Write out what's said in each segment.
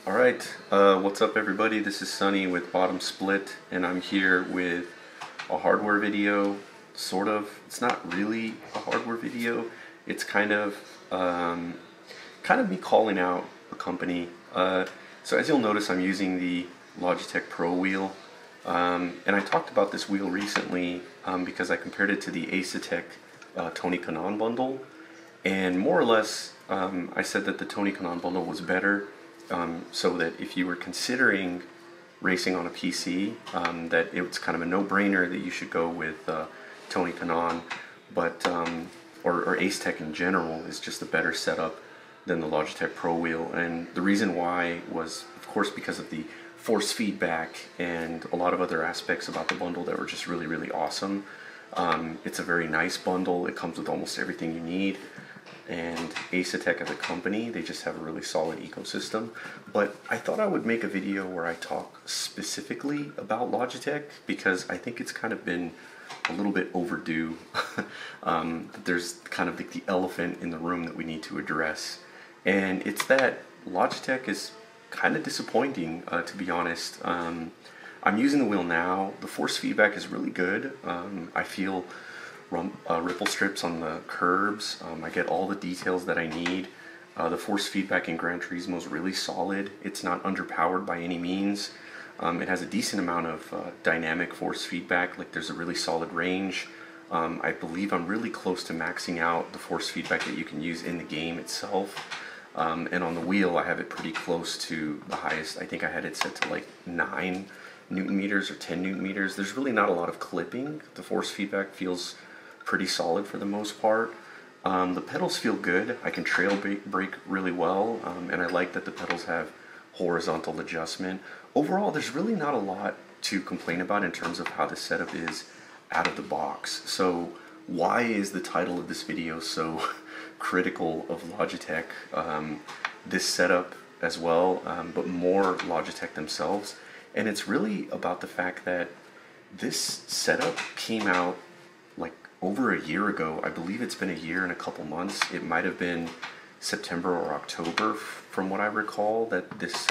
Alright, what's up everybody? This is Sunny with Bottom Split, and I'm here with a hardware video, sort of. It's not really a hardware video. It's kind of me calling out a company. So as you'll notice, I'm using the Logitech Pro Wheel, and I talked about this wheel recently because I compared it to the Asetek Tony Kanaan bundle, and more or less I said that the Tony Kanaan bundle was better. So that if you were considering racing on a PC, that it's kind of a no-brainer that you should go with Tony Kanaan, but or Asetek in general is just a better setup than the Logitech Pro Wheel. And the reason why was, of course, because of the force feedback and a lot of other aspects about the bundle that were just really, really awesome. It's a very nice bundle. It comes with almost everything you need. And Asetek as a company, they just have a really solid ecosystem. But I thought I would make a video where I talk specifically about Logitech because I think it's kind of been a little bit overdue. There's kind of like the elephant in the room that we need to address. And it's that Logitech is kind of disappointing, to be honest. I'm using the wheel now. The force feedback is really good. I feel ripple strips on the curbs. I get all the details that I need. The force feedback in Gran Turismo is really solid. It's not underpowered by any means. It has a decent amount of dynamic force feedback. Like there's a really solid range. I believe I'm really close to maxing out the force feedback that you can use in the game itself. And on the wheel I have it pretty close to the highest. I think I had it set to like 9 Newton meters or 10 Newton meters. There's really not a lot of clipping. The force feedback feels pretty solid for the most part. The pedals feel good. I can trail brake really well, and I like that the pedals have horizontal adjustment. Overall, there's really not a lot to complain about in terms of how the setup is out of the box. So why is the title of this video so critical of Logitech? This setup as well, but more Logitech themselves. And it's really about the fact that this setup came out like over a year ago. I believe it's been a year and a couple months. It might have been September or October, from what I recall, that this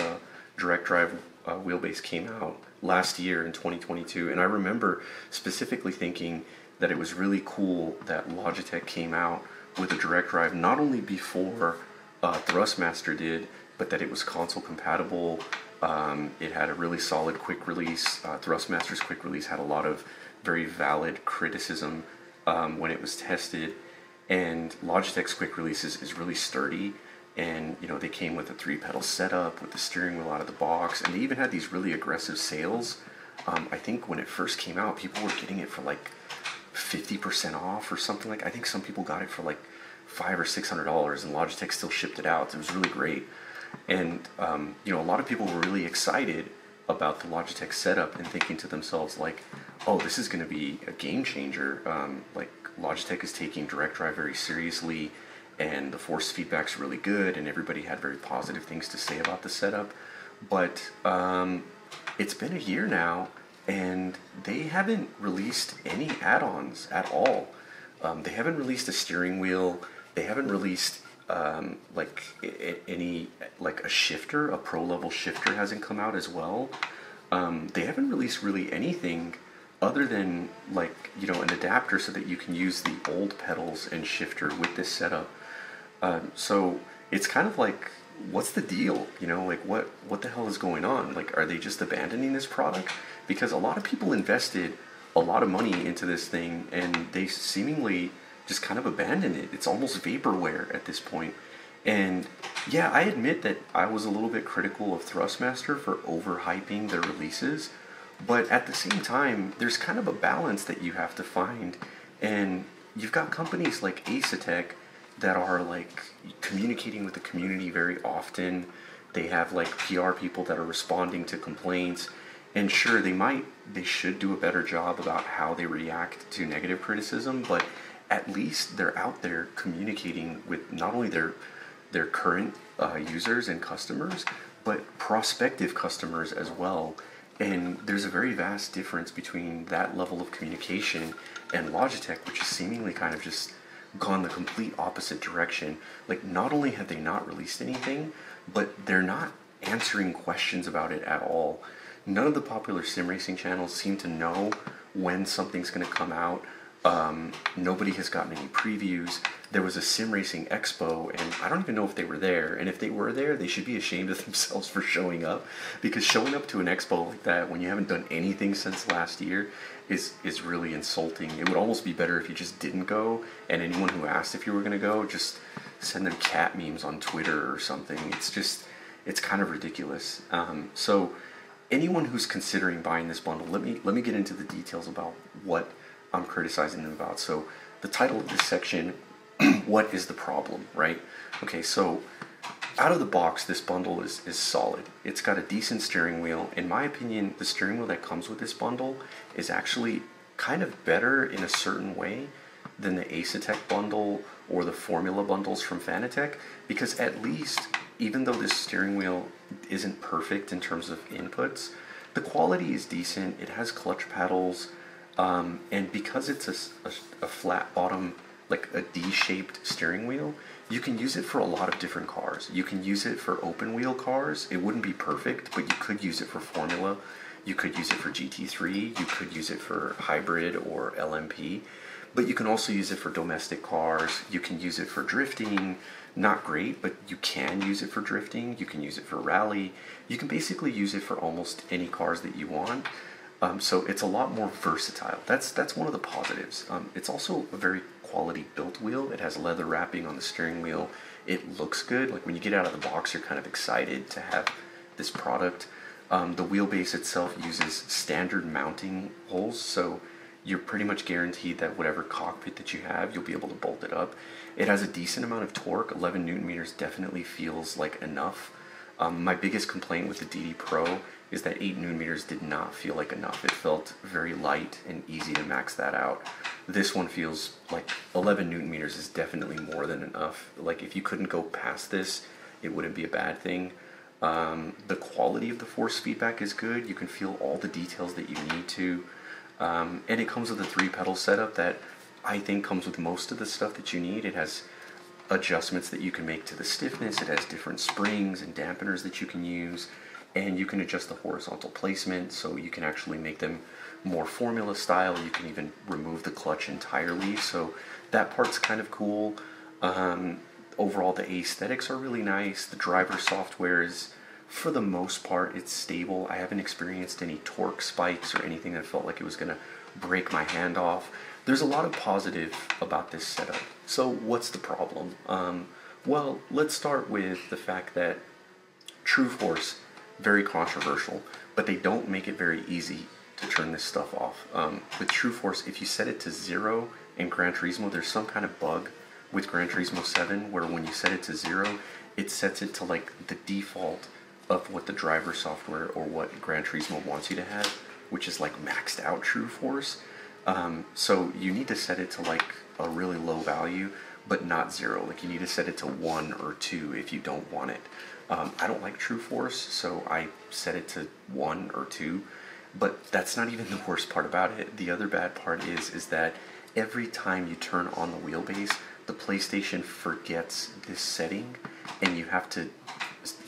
direct drive wheelbase came out last year in 2022. And I remember specifically thinking that it was really cool that Logitech came out with a direct drive not only before Thrustmaster did, but that it was console compatible. It had a really solid quick release. Thrustmaster's quick release had a lot of very valid criticism when it was tested, and Logitech's quick release is really sturdy. And you know, they came with a 3-pedal setup with the steering wheel out of the box, and they even had these really aggressive sales. I think when it first came out, people were getting it for like 50% off or something. Like, I think some people got it for like $500 or $600, and Logitech still shipped it out. It was really great. And you know, a lot of people were really excited about the Logitech setup and thinking to themselves like, oh, this is going to be a game changer. Like, Logitech is taking direct drive very seriously, and the force feedback's really good, and everybody had very positive things to say about the setup. But it's been a year now, and they haven't released any add-ons at all. They haven't released a steering wheel. They haven't released like any, like a shifter, a pro level shifter hasn't come out as well. They haven't released really anything other than, like, you know, an adapter so that you can use the old pedals and shifter with this setup. So it's kind of like, what's the deal? You know, like what the hell is going on? Like, are they just abandoning this product? Because a lot of people invested a lot of money into this thing, and they seemingly just kind of abandoned it. It's almost vaporware at this point. And yeah, I admit that I was a little bit critical of Thrustmaster for overhyping their releases, but at the same time, there's kind of a balance that you have to find. And you've got companies like Asetek that are like communicating with the community very often. They have like PR people that are responding to complaints. And sure, they should do a better job about how they react to negative criticism, but at least they're out there communicating with not only their current users and customers, but prospective customers as well. And there's a very vast difference between that level of communication and Logitech, which is seemingly kind of just gone the complete opposite direction. Like, not only have they not released anything, but they're not answering questions about it at all. None of the popular sim racing channels seem to know when something's going to come out. Nobody has gotten any previews. There was a sim racing expo, and I don't even know if they were there. And if they were there, they should be ashamed of themselves for showing up, because showing up to an expo like that when you haven't done anything since last year is really insulting. It would almost be better if you just didn't go, and anyone who asked if you were going to go, just send them cat memes on Twitter or something. It's kind of ridiculous. So anyone who's considering buying this bundle, let me get into the details about what I'm criticizing them about. So the title of this section, what is the problem, right? Okay, so out of the box, this bundle is solid. It's got a decent steering wheel. In my opinion, the steering wheel that comes with this bundle is actually kind of better in a certain way than the Asetek bundle or the Formula bundles from Fanatec, because at least, even though this steering wheel isn't perfect in terms of inputs, the quality is decent. It has clutch paddles, and because it's a flat bottom, like a D-shaped steering wheel, you can use it for a lot of different cars. You can use it for open wheel cars. It wouldn't be perfect, but you could use it for Formula. You could use it for GT3. You could use it for hybrid or LMP. But you can also use it for domestic cars. You can use it for drifting. Not great, but you can use it for drifting. You can use it for rally. You can basically use it for almost any cars that you want. So it's a lot more versatile. That's one of the positives. It's also a very quality built wheel. It has leather wrapping on the steering wheel. It looks good. Like when you get out of the box, you're kind of excited to have this product. The wheelbase itself uses standard mounting holes, so you're pretty much guaranteed that whatever cockpit that you have, you'll be able to bolt it up. It has a decent amount of torque. 11 Newton meters definitely feels like enough. My biggest complaint with the DD Pro is that 8 Newton meters did not feel like enough. It felt very light and easy to max that out. This one feels like 11 Newton meters is definitely more than enough. Like if you couldn't go past this, it wouldn't be a bad thing. The quality of the force feedback is good. You can feel all the details that you need to. And it comes with a 3-pedal setup that I think comes with most of the stuff that you need. It has adjustments that you can make to the stiffness. It has different springs and dampeners that you can use. And you can adjust the horizontal placement, so you can actually make them more Formula style. You can even remove the clutch entirely, so that part's kind of cool. Overall, the aesthetics are really nice. The driver software is, for the most part, it's stable. I haven't experienced any torque spikes or anything that felt like it was going to break my hand off. There's a lot of positive about this setup. So what's the problem? Well, let's start with the fact that True Force, very controversial, but they don't make it very easy to turn this stuff off. With True Force, if you set it to 0 in Gran Turismo, there's some kind of bug with Gran Turismo 7 where when you set it to 0, it sets it to like the default of what the driver software or what Gran Turismo wants you to have, which is like maxed out True Force. So you need to set it to like a really low value, but not 0. Like you need to set it to 1 or 2 if you don't want it. I don't like True Force, so I set it to 1 or 2, but that's not even the worst part about it. The other bad part is that every time you turn on the wheelbase, the PlayStation forgets this setting, and you have to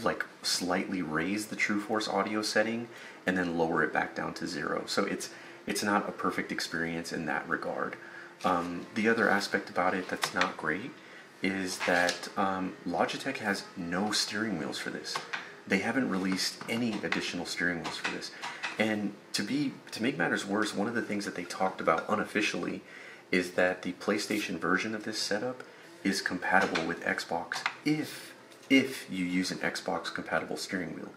like slightly raise the True Force audio setting and then lower it back down to 0. So it's not a perfect experience in that regard. The other aspect about it that's not great is that Logitech has no steering wheels for this. They haven't released any additional steering wheels for this. And to make matters worse, one of the things that they talked about unofficially is that the PlayStation version of this setup is compatible with Xbox if you use an Xbox compatible steering wheel.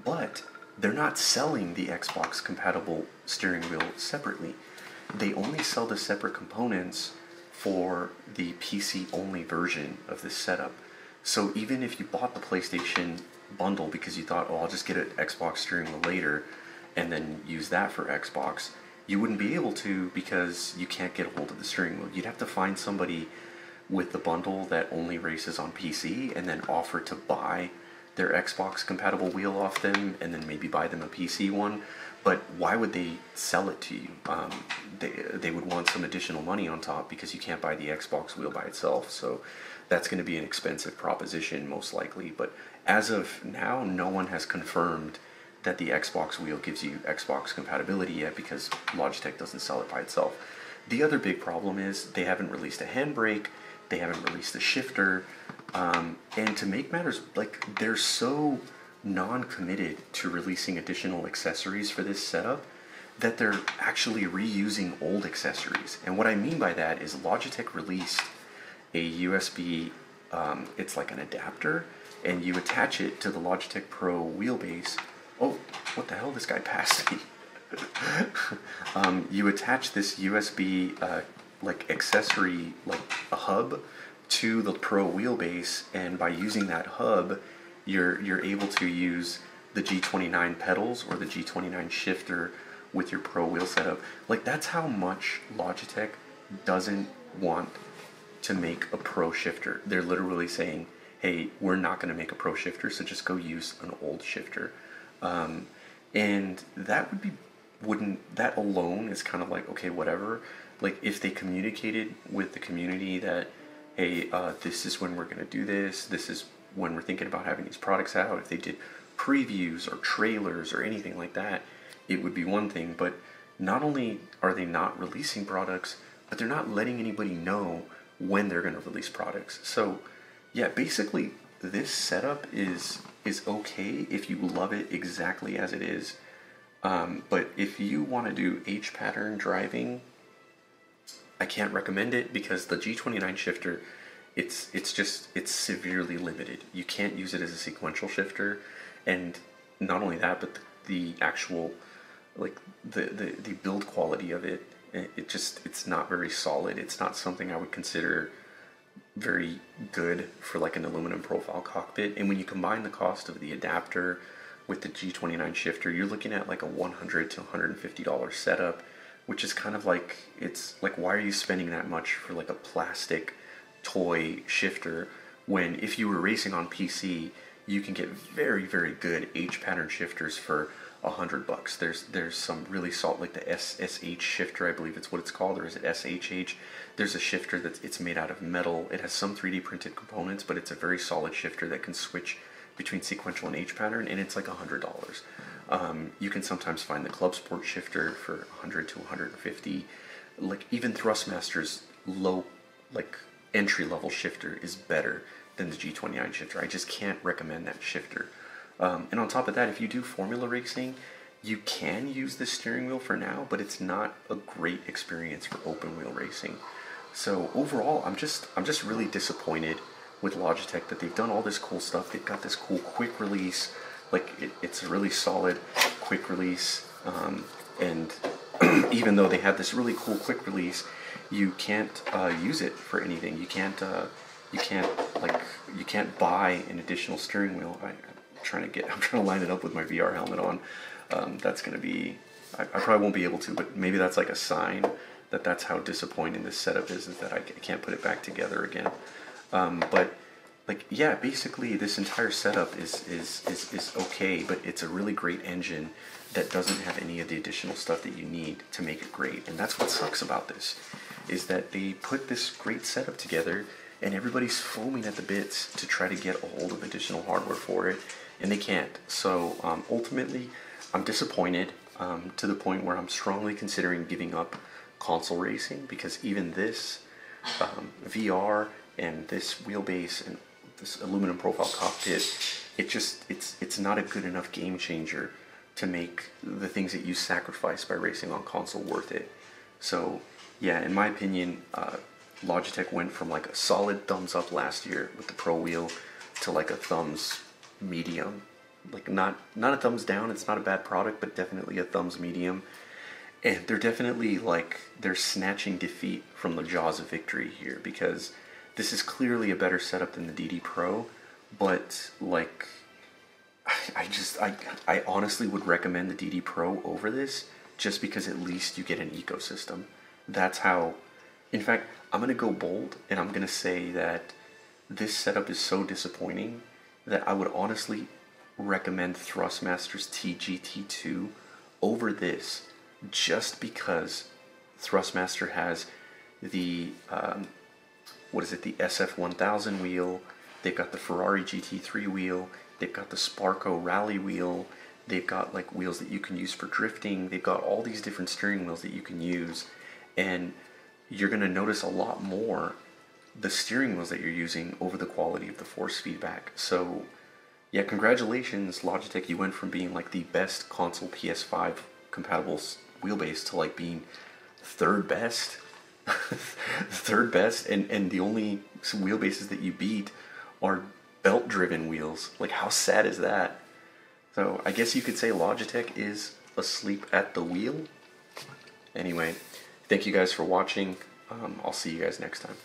But they're not selling the Xbox compatible steering wheel separately. They only sell the separate components for the PC-only version of this setup. So even if you bought the PlayStation bundle because you thought, oh, I'll just get an Xbox steering wheel later and then use that for Xbox, you wouldn't be able to because you can't get a hold of the steering wheel. You'd have to find somebody with the bundle that only races on PC and then offer to buy their Xbox compatible wheel off them and then maybe buy them a PC one. But why would they sell it to you? They would want some additional money on top because you can't buy the Xbox wheel by itself. So that's going to be an expensive proposition most likely. But as of now, no one has confirmed that the Xbox wheel gives you Xbox compatibility yet because Logitech doesn't sell it by itself. The other big problem is they haven't released a handbrake, they haven't released a shifter, and to make matters, like, they're so non-committed to releasing additional accessories for this setup that they're actually reusing old accessories. And what I mean by that is Logitech released a USB, it's like an adapter, and you attach it to the Logitech Pro Wheelbase. Oh, what the hell, this guy passed me. You attach this USB like accessory, like a hub, to the Pro Wheelbase, and by using that hub, you're able to use the G29 pedals or the G29 shifter with your Pro Wheel setup. Like, that's how much Logitech doesn't want to make a Pro shifter. They're literally saying, hey, we're not going to make a Pro shifter, so just go use an old shifter. And that that alone is kind of like, okay, whatever. Like, if they communicated with the community that, hey, this is when we're going to do this is when we're thinking about having these products out, if they did previews or trailers or anything like that, it would be one thing. But not only are they not releasing products, but they're not letting anybody know when they're going to release products. So yeah, basically this setup is okay if you love it exactly as it is. But if you want to do H-pattern driving, I can't recommend it because the G29 shifter, it's severely limited. You can't use it as a sequential shifter, and not only that, but the actual, like, the build quality of it, it's not very solid. It's not something I would consider very good for like an aluminum profile cockpit. And when you combine the cost of the adapter with the G29 shifter, you're looking at like a $100 to $150 setup, which is kind of like, it's like, why are you spending that much for like a plastic toy shifter when if you were racing on PC, you can get very, very good H-pattern shifters for $100. There's some really solid, like the SSH shifter, I believe it's what it's called, or is it SHH? There's a shifter it's made out of metal. It has some 3D printed components, but it's a very solid shifter that can switch between sequential and H-pattern, and it's like $100. You can sometimes find the ClubSport shifter for $100 to $150. Like, even Thrustmaster's low, like, entry-level shifter is better than the G29 shifter. I just can't recommend that shifter. And on top of that, if you do formula racing, you can use the steering wheel for now, but it's not a great experience for open wheel racing. So overall, I'm just really disappointed with Logitech that they've done all this cool stuff. They've got this cool quick release, like it's a really solid quick release, and even though they have this really cool quick release, you can't use it for anything. You can't buy an additional steering wheel. I'm trying to line it up with my VR helmet on. That's gonna be, I probably won't be able to, but maybe that's like a sign that that's how disappointing this setup is that I can't put it back together again. But like, yeah, basically this entire setup is okay, but it's a really great engine that doesn't have any of the additional stuff that you need to make it great. And that's what sucks about this, is that they put this great setup together and everybody's foaming at the bits to try to get a hold of additional hardware for it, and they can't. So ultimately, I'm disappointed to the point where I'm strongly considering giving up console racing, because even this VR and this wheelbase and this aluminum profile cockpit, it's not a good enough game changer to make the things that you sacrifice by racing on console worth it. So yeah, in my opinion, Logitech went from like a solid thumbs up last year with the Pro Wheel to like a thumbs medium. Like not a thumbs down, it's not a bad product, but definitely a thumbs medium. And they're definitely like, they're snatching defeat from the jaws of victory here, because this is clearly a better setup than the DD Pro, but like, I honestly would recommend the DD Pro over this, just because at least you get an ecosystem. That's how, in fact, I'm going to go bold and I'm going to say that this setup is so disappointing that I would honestly recommend Thrustmaster's TGT2 over this, just because Thrustmaster has the what is it, the SF1000 wheel. They've got the Ferrari GT3 wheel. They've got the Sparco Rally wheel. They've got like wheels that you can use for drifting. They've got all these different steering wheels that you can use, and you're going to notice a lot more the steering wheels that you're using over the quality of the force feedback. So yeah, congratulations Logitech, you went from being like the best console PS5 compatible wheelbase to like being third best. Third best, and the only wheelbases that you beat are belt driven wheels. Like, how sad is that? So I guess you could say Logitech is asleep at the wheel. Anyway, thank you guys for watching. I'll see you guys next time.